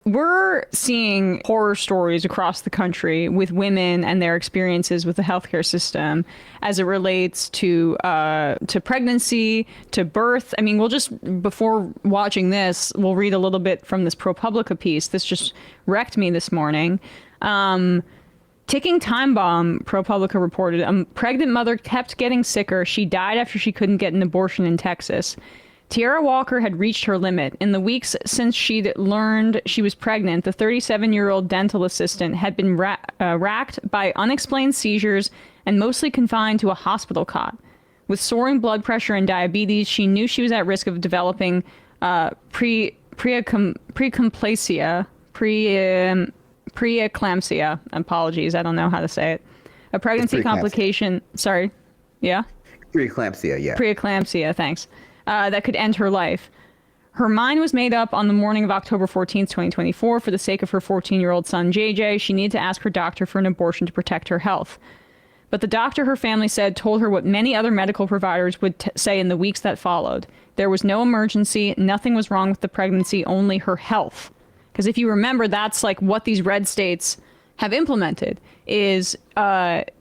We're seeing horror stories across the country with women and their experiences with the healthcare system as it relates to pregnancy, to birth. I mean, before watching this, we'll read a little bit from this ProPublica piece. This just wrecked me this morning. Ticking time bomb, ProPublica reported. A pregnant mother kept getting sicker. She died after she couldn't get an abortion in Texas. Tiara Walker had reached her limit. In the weeks since she'd learned she was pregnant, the 37-year-old dental assistant had been racked by unexplained seizures and mostly confined to a hospital cot. With soaring blood pressure and diabetes, she knew she was at risk of developing preeclampsia. Apologies, I don't know how to say it. A pregnancy complication. Sorry. Yeah? Preeclampsia, yeah. Preeclampsia, thanks. That could end her life. Her mind was made up on the morning of October 14th, 2024. For the sake of her 14-year-old son, JJ, she needed to ask her doctor for an abortion to protect her health. But the doctor, her family said, told her what many other medical providers would say in the weeks that followed. There was no emergency. Nothing was wrong with the pregnancy, only her health. Because if you remember, that's like what these red states have implemented is that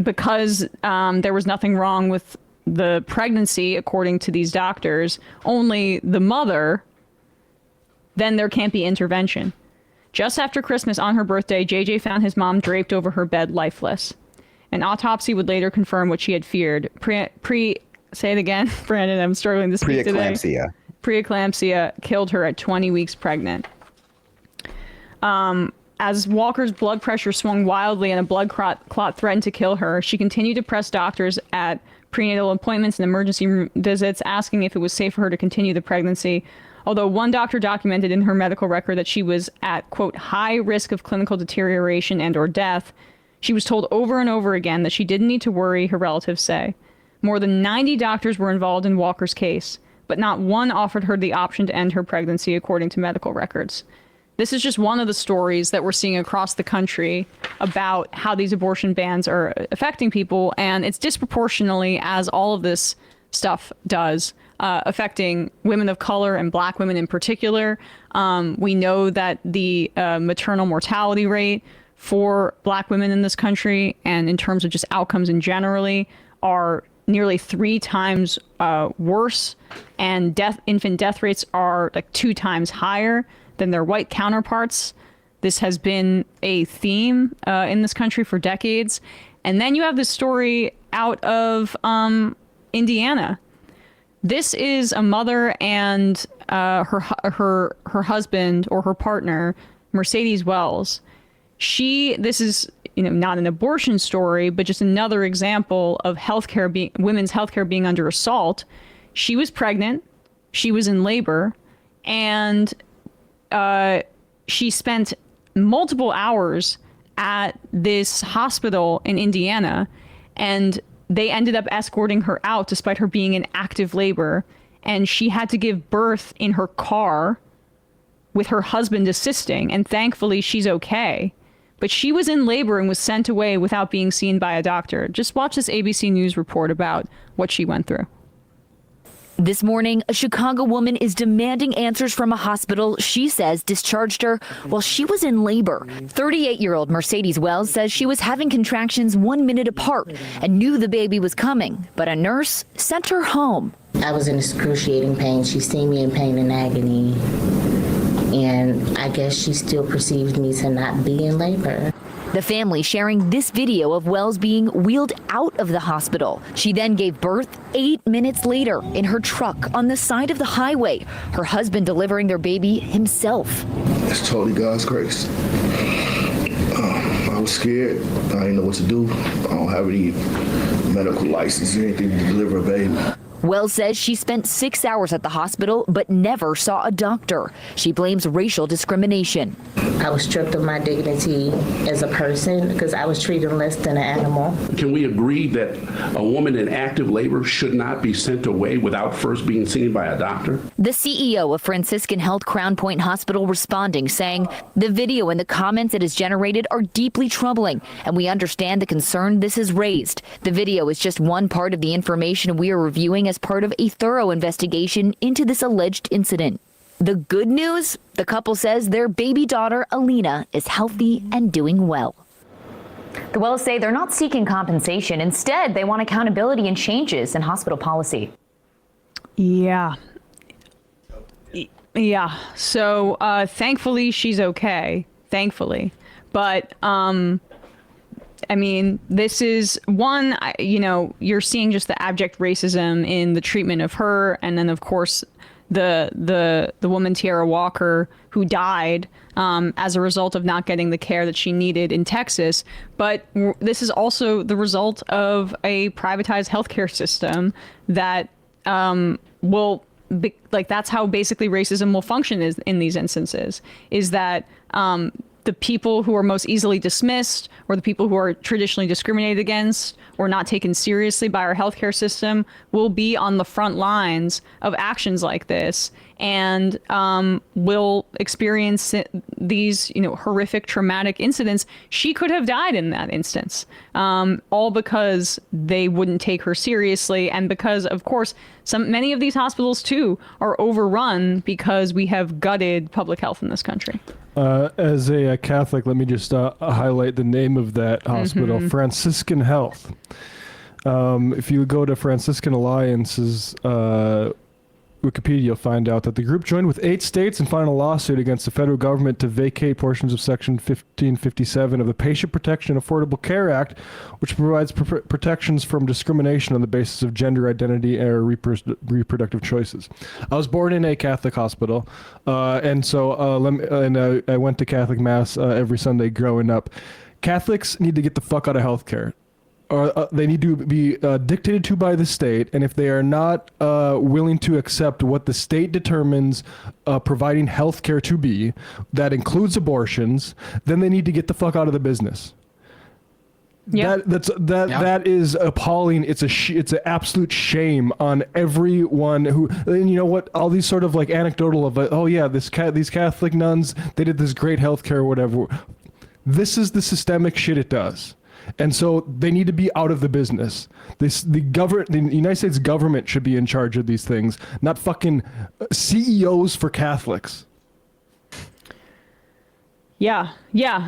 because there was nothing wrong with the pregnancy, according to these doctors, only the mother, then there can't be intervention. Just after Christmas on her birthday, JJ found his mom draped over her bed, lifeless. An autopsy would later confirm what she had feared. Say it again, Brandon, I'm struggling to speak today. Preeclampsia killed her at 20 weeks pregnant. As Walker's blood pressure swung wildly and a blood clot threatened to kill her, she continued to press doctors at prenatal appointments and emergency room visits, asking if it was safe for her to continue the pregnancy. Although one doctor documented in her medical record that she was at, quote, high risk of clinical deterioration and or death, she was told over and over again that she didn't need to worry, her relatives say. More than 90 doctors were involved in Walker's case, but not one offered her the option to end her pregnancy, according to medical records. This is just one of the stories that we're seeing across the country about how these abortion bans are affecting people, and it's disproportionately, as all of this stuff does, affecting women of color and black women in particular. We know that the maternal mortality rate for black women in this country, and in terms of just outcomes in generally, are nearly 3 times worse, and infant death rates are like 2 times higher than their white counterparts. This has been a theme in this country for decades. And then you have this story out of Indiana. This is a mother and her husband or her partner, Mercedes Wells. This is not an abortion story, but just another example of women's healthcare being under assault. She was pregnant, she was in labor, and she spent multiple hours at this hospital in Indiana, and they ended up escorting her out despite her being in active labor. And she had to give birth in her car with her husband assisting. And thankfully, she's okay. But she was in labor and was sent away without being seen by a doctor. Just watch this ABC News report about what she went through. This morning, a Chicago woman is demanding answers from a hospital she says discharged her while she was in labor. 38-year-old Mercedes Wells says she was having contractions 1 minute apart and knew the baby was coming, but a nurse sent her home. I was in excruciating pain. She seen me in pain and agony, and I guess she still perceived me to not be in labor. The family sharing this video of Wells being wheeled out of the hospital. She then gave birth 8 minutes later in her truck on the side of the highway, her husband delivering their baby himself. It's totally God's grace. I was scared. I didn't know what to do. I don't have any medical license or anything to deliver a baby. Wells says she spent 6 hours at the hospital but never saw a doctor. She blames racial discrimination. I was stripped of my dignity as a person because I was treated less than an animal. Can we agree that a woman in active labor should not be sent away without first being seen by a doctor? The CEO of Franciscan Health Crown Point Hospital responding, saying the video and the comments it has generated are deeply troubling, and we understand the concern this has raised. The video is just one part of the information we are reviewing as part of a thorough investigation into this alleged incident. The good news, the couple says their baby daughter, Alina, is healthy and doing well. The Wells say they're not seeking compensation. Instead, they want accountability and changes in hospital policy. Yeah. Yeah. So thankfully, she's okay. Thankfully. But I mean, this is one, you're seeing just the abject racism in the treatment of her. And then, of course, the woman, Tiara Walker, who died as a result of not getting the care that she needed in Texas. But this is also the result of a privatized healthcare system that that's how basically racism will function is in these instances, is that the people who are most easily dismissed, or the people who are traditionally discriminated against or not taken seriously by our healthcare system, will be on the front lines of actions like this, and will experience these, horrific, traumatic incidents. She could have died in that instance, all because they wouldn't take her seriously, and because, of course, many of these hospitals too are overrun because we have gutted public health in this country. As a Catholic, let me just highlight the name of that hospital, Franciscan Health. If you go to Franciscan Alliance's Wikipedia, you'll find out that the group joined with 8 states in filing a lawsuit against the federal government to vacate portions of Section 1557 of the Patient Protection and Affordable Care Act, which provides protections from discrimination on the basis of gender identity or reproductive choices. I was born in a Catholic hospital, and so I went to Catholic Mass every Sunday growing up. Catholics need to get the fuck out of healthcare. They need to be dictated to by the state, and if they are not willing to accept what the state determines providing health care to be, that includes abortions, then they need to get the fuck out of the business. Yeah. That is appalling. It's an absolute shame on everyone who, and you know what, all these sort of like anecdotal of these Catholic nuns, they did this great healthcare or whatever. This is the systemic shit it does. And so they need to be out of the business. The United States government should be in charge of these things, not fucking CEOs for Catholics. Yeah,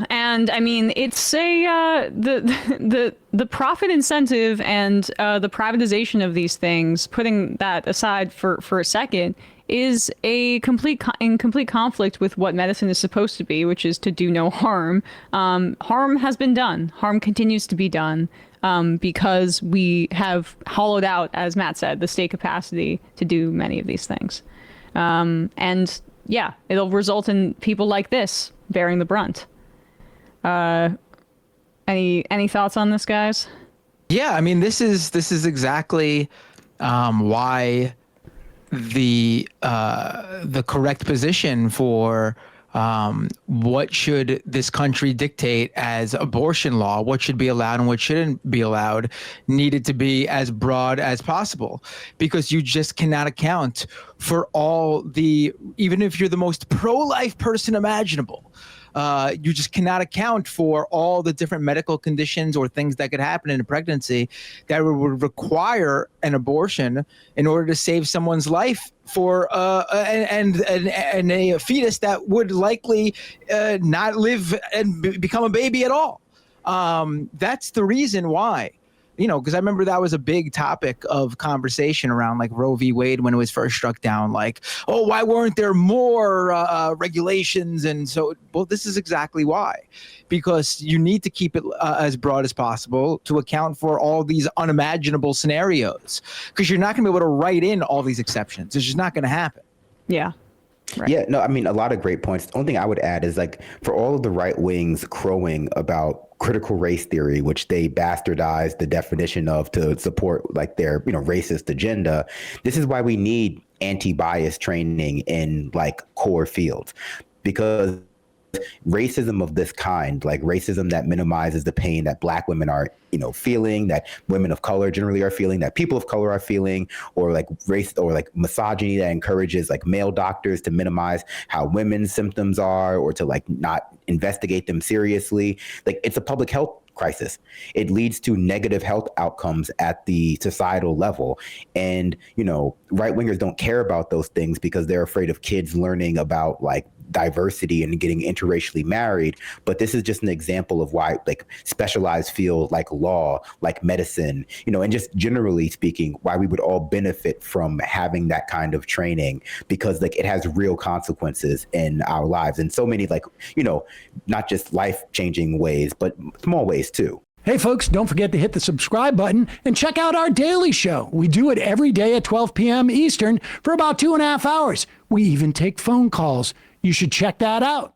and I mean, it's the profit incentive and the privatization of these things, putting that aside for a second, is in complete conflict with what medicine is supposed to be, which is to do no harm. Harm has been done. Harm continues to be done because we have hollowed out, as Matt said, the state capacity to do many of these things. And yeah, it'll result in people like this bearing the brunt. Any thoughts on this, guys? Yeah, I mean, this is exactly why the correct position for what should this country dictate as abortion law, what should be allowed and what shouldn't be allowed, needed to be as broad as possible, because you just cannot account for even if you're the most pro-life person imaginable, you just cannot account for all the different medical conditions or things that could happen in a pregnancy that would require an abortion in order to save someone's life for and a fetus that would likely not live and become a baby at all. That's the reason why. Because I remember that was a big topic of conversation around like Roe v. Wade when it was first struck down. Like, oh, why weren't there more regulations? And so, well, this is exactly why. Because you need to keep it as broad as possible to account for all these unimaginable scenarios. Because you're not going to be able to write in all these exceptions. It's just not going to happen. Yeah. Right. Yeah, no, I mean, a lot of great points. The only thing I would add is like for all of the right wings crowing about critical race theory, which they bastardized the definition of to support like their, racist agenda. This is why we need anti-bias training in like core fields, because racism of this kind, like racism that minimizes the pain that Black women are, feeling, that women of color generally are feeling, that people of color are feeling, or like race or like misogyny that encourages like male doctors to minimize how women's symptoms are or to like not investigate them seriously. Like it's a public health crisis. It leads to negative health outcomes at the societal level. And, right wingers don't care about those things because they're afraid of kids learning about like diversity and getting interracially married. But this is just an example of why like specialized fields like law, like medicine, and just generally speaking, why we would all benefit from having that kind of training, because like it has real consequences in our lives in so many like, not just life-changing ways, but small ways too. Hey folks, don't forget to hit the subscribe button and check out our daily show. We do it every day at 12 p.m. Eastern for about 2.5 hours. We even take phone calls. You should check that out.